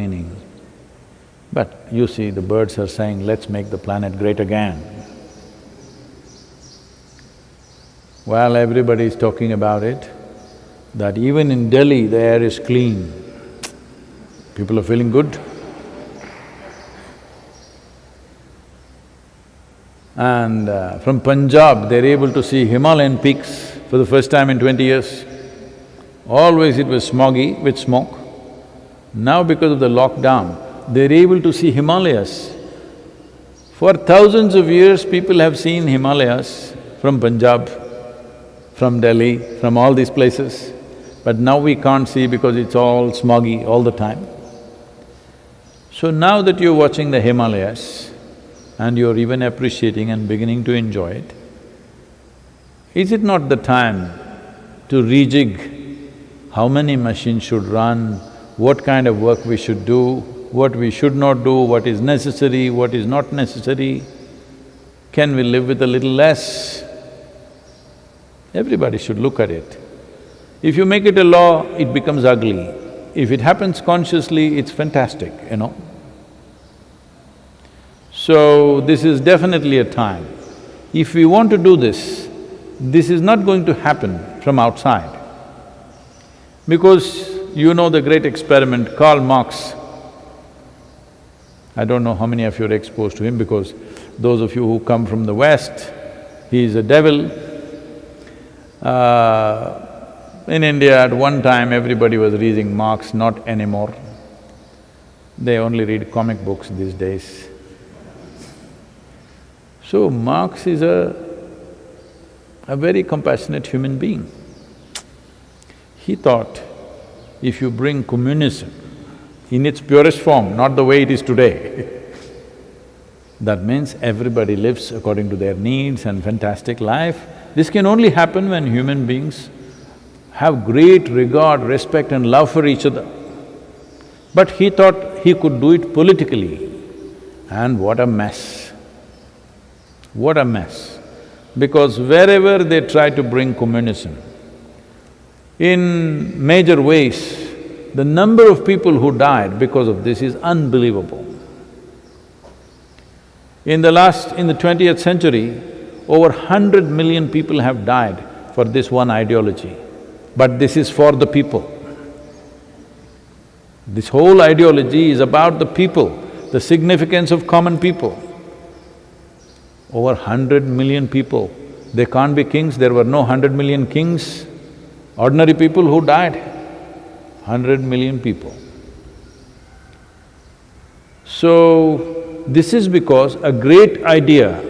complaining. But you see, the birds are saying, let's make the planet great again. While everybody is talking about it, that even in Delhi the air is clean, people are feeling good. And from Punjab, they're able to see Himalayan peaks for the first time in 20 years. Always it was smoggy with smoke. Now because of the lockdown, they're able to see Himalayas. For thousands of years, people have seen Himalayas from Punjab, from Delhi, from all these places. But now we can't see because it's all smoggy all the time. So now that you're watching the Himalayas and you're even appreciating and beginning to enjoy it, is it not the time to rejig how many machines should run, what kind of work we should do, what we should not do, what is necessary, what is not necessary? Can we live with a little less? Everybody should look at it. If you make it a law, it becomes ugly. If it happens consciously, it's fantastic, you know. So, this is definitely a time. If we want to do this is not going to happen from outside. Because you know the great experiment, Karl Marx. I don't know how many of you are exposed to him because those of you who come from the West, he is a devil. In India, at one time, everybody was reading Marx, not anymore. They only read comic books these days. So, Marx is a very compassionate human being. He thought, if you bring communism in its purest form, not the way it is today, that means everybody lives according to their needs and fantastic life. This can only happen when human beings have great regard, respect and love for each other. But he thought he could do it politically, and what a mess! What a mess! Because wherever they try to bring communism, in major ways, the number of people who died because of this is unbelievable. In the 20th century, over 100 million people have died for this one ideology. But this is for the people. This whole ideology is about the people, the significance of common people. Over 100 million people, they can't be kings, there were no 100 million kings. Ordinary people who died, 100 million people. So, this is because a great idea,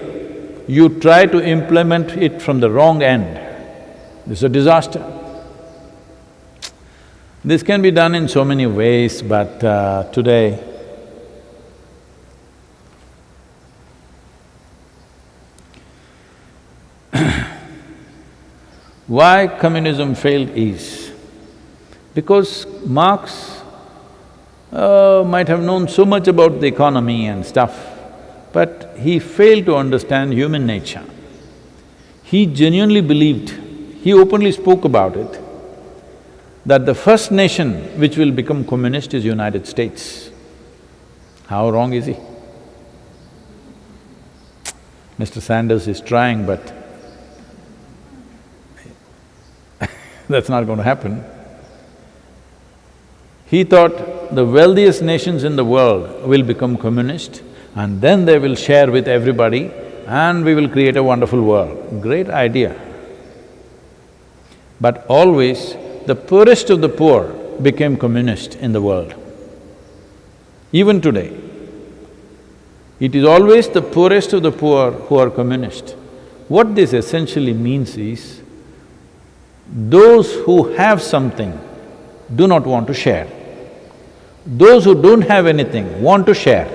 you try to implement it from the wrong end, this is a disaster. This can be done in so many ways, but today, why communism failed is because Marx might have known so much about the economy and stuff, but he failed to understand human nature. He genuinely believed, he openly spoke about it, that the first nation which will become communist is United States. How wrong is he? Mr. Sanders is trying, but that's not going to happen. He thought the wealthiest nations in the world will become communist and then they will share with everybody and we will create a wonderful world. Great idea. But always the poorest of the poor became communist in the world. Even today, it is always the poorest of the poor who are communist. What this essentially means is, those who have something do not want to share. Those who don't have anything want to share.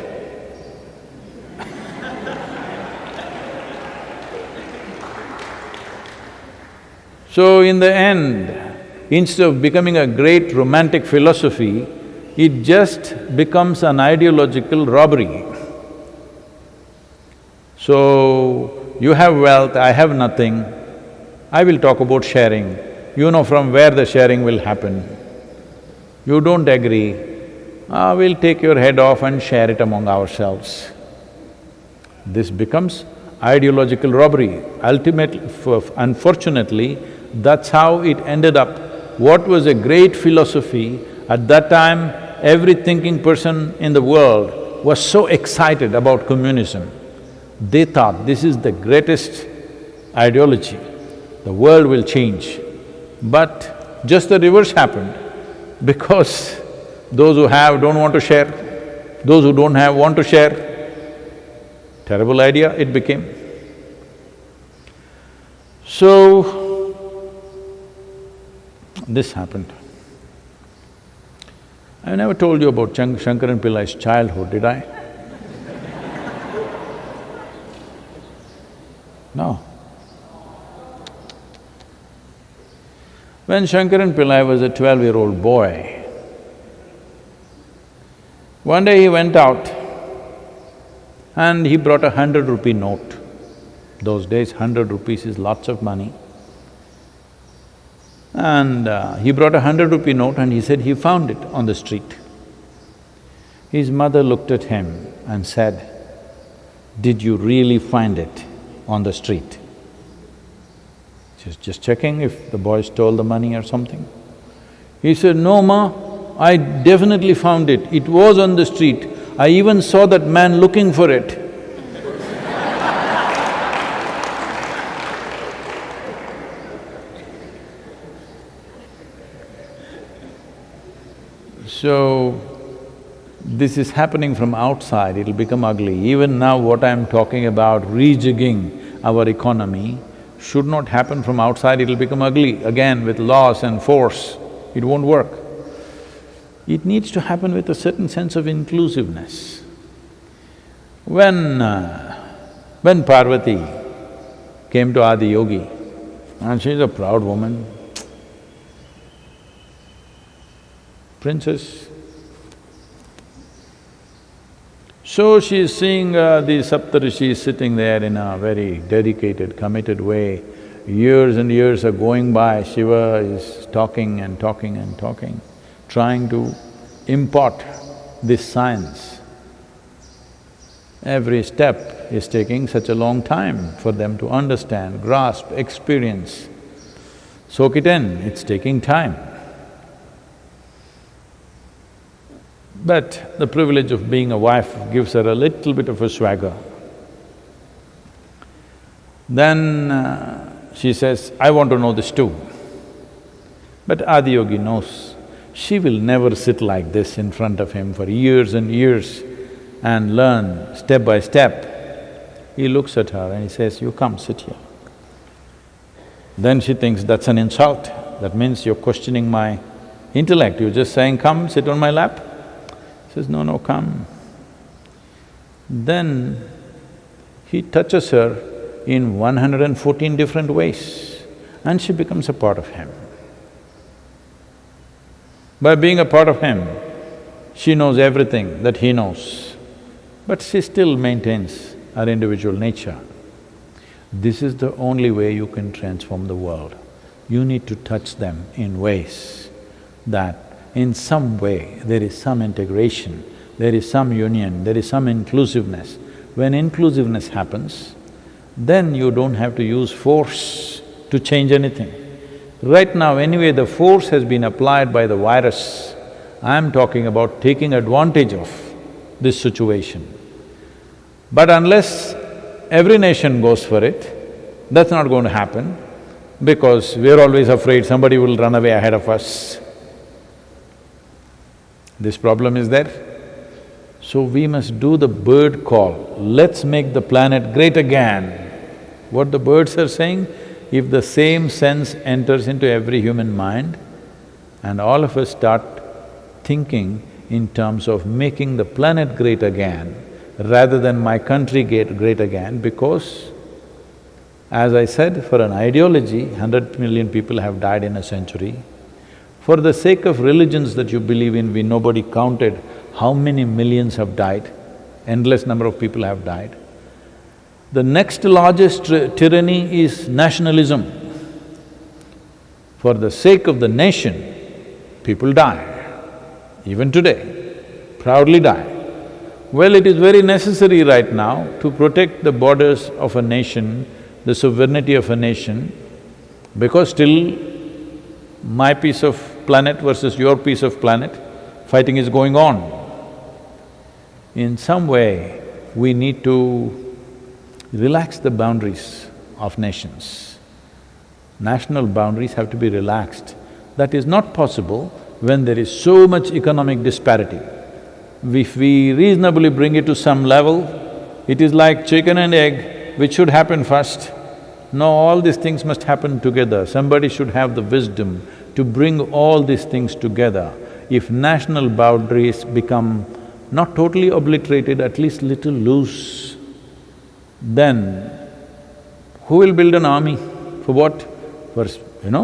So in the end, instead of becoming a great romantic philosophy, it just becomes an ideological robbery. So, you have wealth, I have nothing, I will talk about sharing. You know from where the sharing will happen. You don't agree, We'll take your head off and share it among ourselves. This becomes ideological robbery. Ultimately, unfortunately, that's how it ended up. What was a great philosophy, at that time, every thinking person in the world was so excited about communism. They thought this is the greatest ideology, the world will change. But just the reverse happened, because those who have don't want to share, those who don't have want to share. Terrible idea it became. So, this happened. I never told you about Shankaran Pillai's childhood, did I? No. When Shankaran Pillai was a 12-year-old boy, one day he went out and he brought a 100-rupee note. Those days, 100 rupees is lots of money. And he brought a 100-rupee note and he said he found it on the street. His mother looked at him and said, "Did you really find it on the street?" She's just checking if the boy stole the money or something. He said, "No, Ma, I definitely found it. It was on the street. I even saw that man looking for it." So, this is happening from outside, it'll become ugly. Even now what I'm talking about, rejigging our economy, should not happen from outside, it'll become ugly. Again, with laws and force, it won't work. It needs to happen with a certain sense of inclusiveness. When Parvati came to Adiyogi, and she's a proud woman, princess. So she's seeing the Saptarishis sitting there in a very dedicated, committed way. Years and years are going by, Shiva is talking and talking and talking, trying to impart this science. Every step is taking such a long time for them to understand, grasp, experience, soak it in, it's taking time. But the privilege of being a wife gives her a little bit of a swagger. Then she says, "I want to know this too." But Adiyogi knows she will never sit like this in front of him for years and years and learn step by step. He looks at her and he says, "You come, sit here." Then she thinks, that's an insult. That means you're questioning my intellect. You're just saying, "Come, sit on my lap." Says, "No, no, come." Then he touches her in 114 different ways and she becomes a part of him. By being a part of him, she knows everything that he knows, but she still maintains her individual nature. This is the only way you can transform the world. You need to touch them in ways that in some way there is some integration, there is some union, there is some inclusiveness. When inclusiveness happens, then you don't have to use force to change anything. Right now anyway, the force has been applied by the virus. I'm talking about taking advantage of this situation. But unless every nation goes for it, that's not going to happen, because we're always afraid somebody will run away ahead of us. This problem is there. So we must do the bird call, let's make the planet great again. What the birds are saying, if the same sense enters into every human mind and all of us start thinking in terms of making the planet great again rather than my country great again, because as I said, for an ideology, 100 million people have died in a century. For the sake of religions that you believe in, nobody counted how many millions have died, endless number of people have died. The next largest tyranny is nationalism. For the sake of the nation, people die, even today. proudly die. Well, it is very necessary right now to protect the borders of a nation, the sovereignty of a nation, because still my piece of planet versus your piece of planet, fighting is going on. In some way, we need to relax the boundaries of nations. National boundaries have to be relaxed. That is not possible when there is so much economic disparity. If we reasonably bring it to some level, it is like chicken and egg, which should happen first. No, all these things must happen together. Somebody should have the wisdom to bring all these things together. If national boundaries become not totally obliterated, at least little loose, then who will build an army? For what?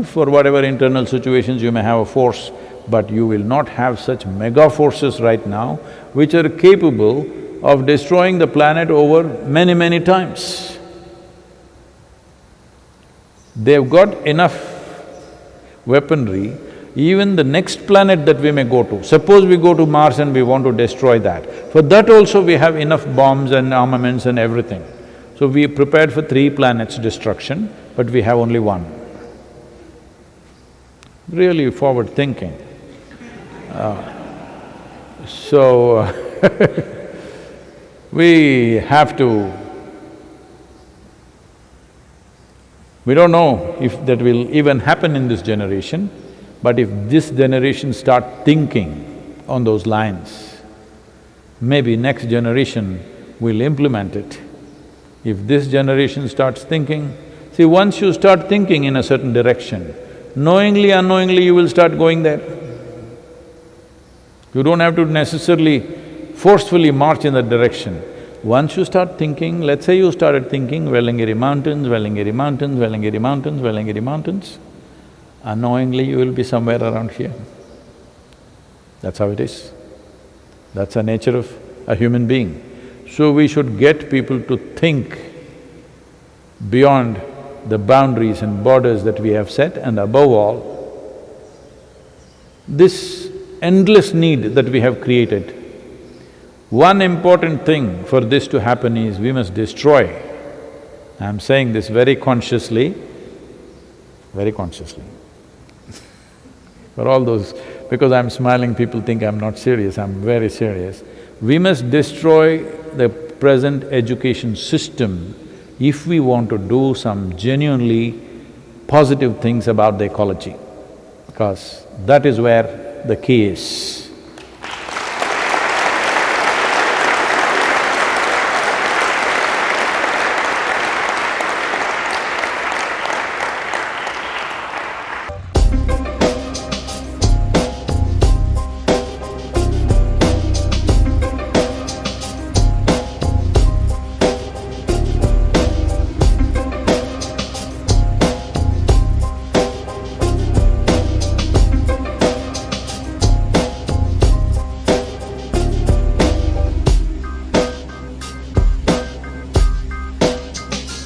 For whatever internal situations you may have a force, but you will not have such mega forces right now which are capable of destroying the planet over many, many times. They've got enough weaponry. Even the next planet that we may go to, suppose we go to Mars and we want to destroy that, for that also we have enough bombs and armaments and everything. So we prepared for 3 planets' destruction, but we have only one. Really forward thinking. We have to… We don't know if that will even happen in this generation, but if this generation start thinking on those lines, maybe next generation will implement it. If this generation starts thinking… See, once you start thinking in a certain direction, knowingly, unknowingly you will start going there. You don't have to necessarily forcefully march in that direction. Once you start thinking, let's say you started thinking Vellangiri Mountains, Vellangiri Mountains, Vellangiri Mountains, Vellangiri Mountains, unknowingly you will be somewhere around here. That's how it is. That's the nature of a human being. So we should get people to think beyond the boundaries and borders that we have set, and above all, this endless need that we have created. One important thing for this to happen is we must destroy. I'm saying this very consciously, For all those… because I'm smiling, people think I'm not serious, I'm very serious. We must destroy the present education system if we want to do some genuinely positive things about the ecology, because that is where the key is.